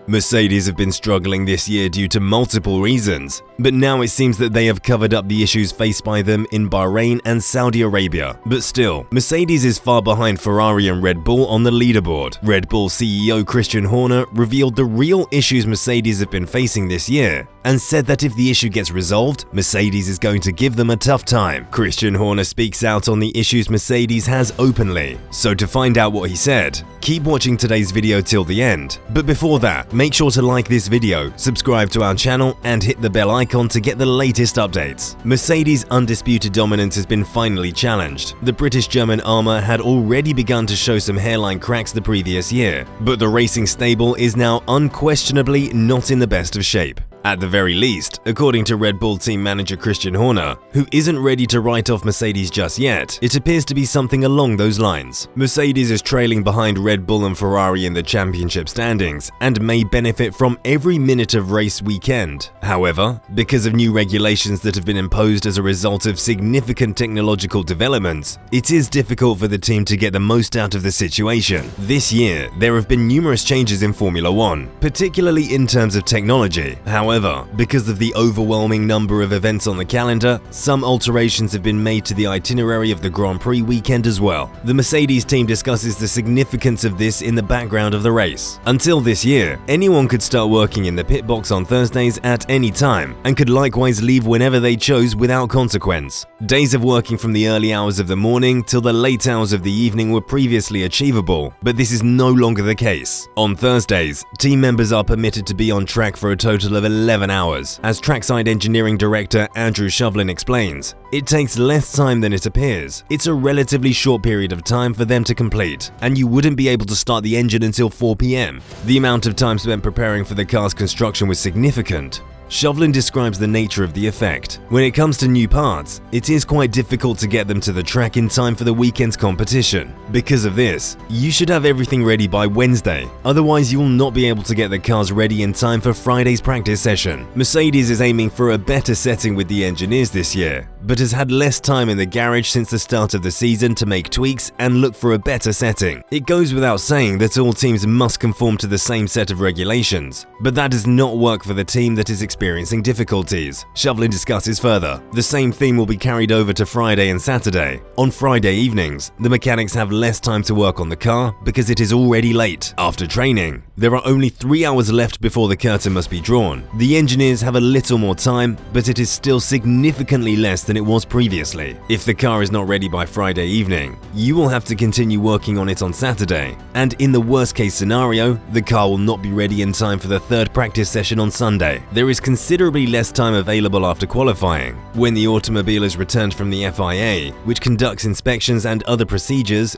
Mercedes have been struggling this year due to multiple reasons, but now it seems that they have covered up the issues faced by them in Bahrain and Saudi Arabia. But still, Mercedes is far behind Ferrari and Red Bull on the leaderboard. Red Bull CEO Christian Horner revealed the real issues Mercedes have been facing this year and said that if the issue gets resolved, Mercedes is going to give them a tough time. Christian Horner speaks out on the issues Mercedes has openly. So to find out what he said, keep watching today's video till the end. But before that, make sure to like this video, subscribe to our channel, and hit the bell icon to get the latest updates. Mercedes' undisputed dominance has been finally challenged. The British-German armour had already begun to show some hairline cracks the previous year, but the racing stable is now unquestionably not in the best of shape. At the very least, according to Red Bull team manager Christian Horner, who isn't ready to write off Mercedes just yet, it appears to be something along those lines. Mercedes is trailing behind Red Bull and Ferrari in the championship standings and may benefit from every minute of race weekend. However, because of new regulations that have been imposed as a result of significant technological developments, it is difficult for the team to get the most out of the situation. This year, there have been numerous changes in Formula 1, particularly in terms of technology. However, because of the overwhelming number of events on the calendar, some alterations have been made to the itinerary of the Grand Prix weekend as well. The Mercedes team discusses the significance of this in the background of the race. Until this year, anyone could start working in the pit box on Thursdays at any time and could likewise leave whenever they chose without consequence. Days of working from the early hours of the morning till the late hours of the evening were previously achievable, but this is no longer the case. On Thursdays, team members are permitted to be on track for a total of 11 hours. As trackside engineering director Andrew Shovlin explains, it takes less time than it appears. It's a relatively short period of time for them to complete, and you wouldn't be able to start the engine until 4 p.m. The amount of time spent preparing for the car's construction was significant. Shovlin describes the nature of the effect. When it comes to new parts, it is quite difficult to get them to the track in time for the weekend's competition. Because of this, you should have everything ready by Wednesday, otherwise you will not be able to get the cars ready in time for Friday's practice session. Mercedes is aiming for a better setting with the engineers this year, but has had less time in the garage since the start of the season to make tweaks and look for a better setting. It goes without saying that all teams must conform to the same set of regulations, but that does not work for the team that is experiencing difficulties. Shovlin discusses further. The same theme will be carried over to Friday and Saturday. On Friday evenings, the mechanics have less time to work on the car because it is already late. After training, there are only 3 hours left before the curtain must be drawn. The engineers have a little more time, but it is still significantly less than it was previously. If the car is not ready by Friday evening, you will have to continue working on it on Saturday. And in the worst case scenario, the car will not be ready in time for the third practice session on Sunday. There is considerably less time available after qualifying. When the automobile is returned from the FIA, which conducts inspections and other procedures,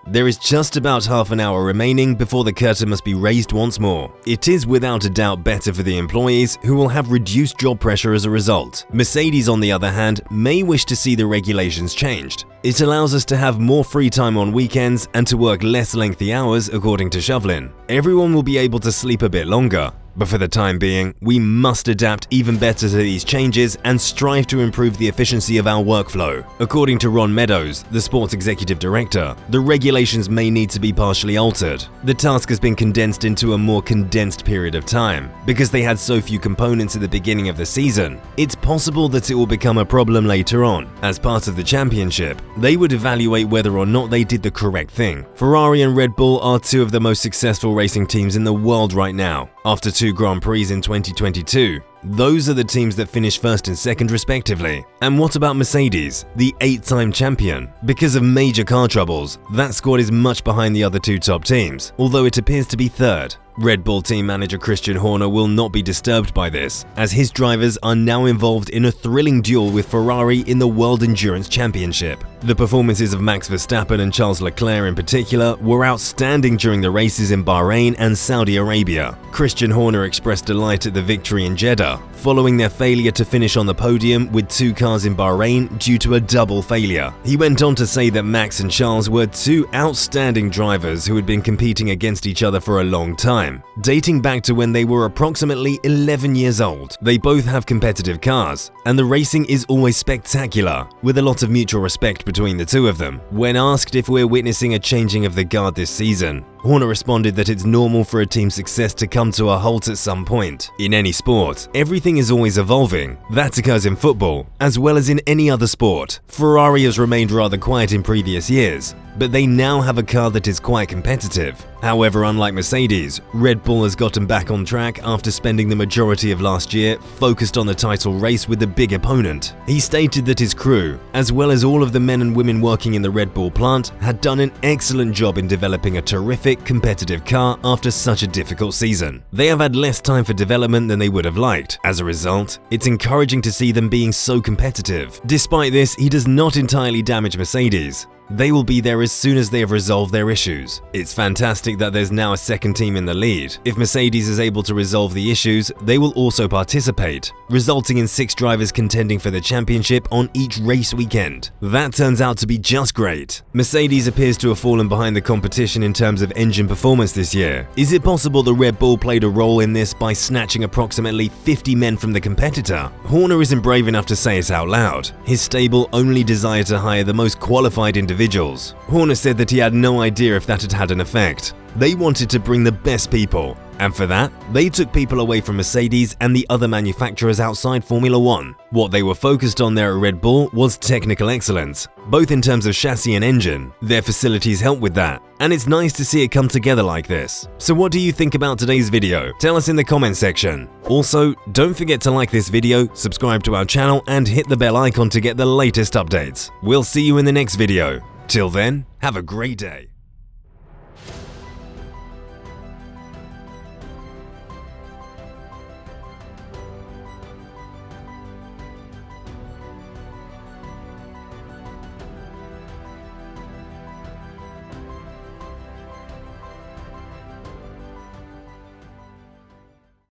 there is just about half an hour remaining before the curtain must be raised once more. It is without a doubt better for the employees, who will have reduced job pressure as a result. Mercedes, on the other hand, may wish to see the regulations changed. It allows us to have more free time on weekends and to work less lengthy hours, according to Shovlin. Everyone will be able to sleep a bit longer. But for the time being, we must adapt even better to these changes and strive to improve the efficiency of our workflow. According to Ron Meadows, the sports executive director, the regulations may need to be partially altered. The task has been condensed into a more condensed period of time. Because they had so few components at the beginning of the season, it's possible that it will become a problem later on. As part of the championship, they would evaluate whether or not they did the correct thing. Ferrari and Red Bull are two of the most successful racing teams in the world right now. After 2 Grand Prix in 2022, those are the teams that finished first and second respectively. And what about Mercedes, the 8-time champion? Because of major car troubles, that squad is much behind the other 2 top teams, although it appears to be third. Red Bull team manager Christian Horner will not be disturbed by this, as his drivers are now involved in a thrilling duel with Ferrari in the World Endurance Championship. The performances of Max Verstappen and Charles Leclerc in particular were outstanding during the races in Bahrain and Saudi Arabia. Christian Horner expressed delight at the victory in Jeddah, following their failure to finish on the podium with 2 cars in Bahrain due to a double failure. He went on to say that Max and Charles were 2 outstanding drivers who had been competing against each other for a long time, dating back to when they were approximately 11 years old. They both have competitive cars, and the racing is always spectacular, with a lot of mutual respect between the two of them. When asked if we're witnessing a changing of the guard this season, Horner responded that it's normal for a team's success to come to a halt at some point. In any sport, everything is always evolving. That occurs in football, as well as in any other sport. Ferrari has remained rather quiet in previous years, but they now have a car that is quite competitive. However, unlike Mercedes, Red Bull has gotten back on track after spending the majority of last year focused on the title race with a big opponent. He stated that his crew, as well as all of the men and women working in the Red Bull plant, had done an excellent job in developing a terrific, competitive car after such a difficult season. They have had less time for development than they would have liked. As a result, it's encouraging to see them being so competitive. Despite this, he does not entirely damage Mercedes. They will be there as soon as they have resolved their issues. It's fantastic that there's now a second team in the lead. If Mercedes is able to resolve the issues, they will also participate, resulting in 6 drivers contending for the championship on each race weekend. That turns out to be just great. Mercedes appears to have fallen behind the competition in terms of engine performance this year. Is it possible the Red Bull played a role in this by snatching approximately 50 men from the competitor? Horner isn't brave enough to say it out loud. His stable only desire to hire the most qualified individuals. Horner said that he had no idea if that had had an effect. They wanted to bring the best people, and for that, they took people away from Mercedes and the other manufacturers outside Formula 1. What they were focused on there at Red Bull was technical excellence, both in terms of chassis and engine. Their facilities help with that, and it's nice to see it come together like this. So what do you think about today's video? Tell us in the comment section. Also, don't forget to like this video, subscribe to our channel, and hit the bell icon to get the latest updates. We'll see you in the next video. Till then, have a great day.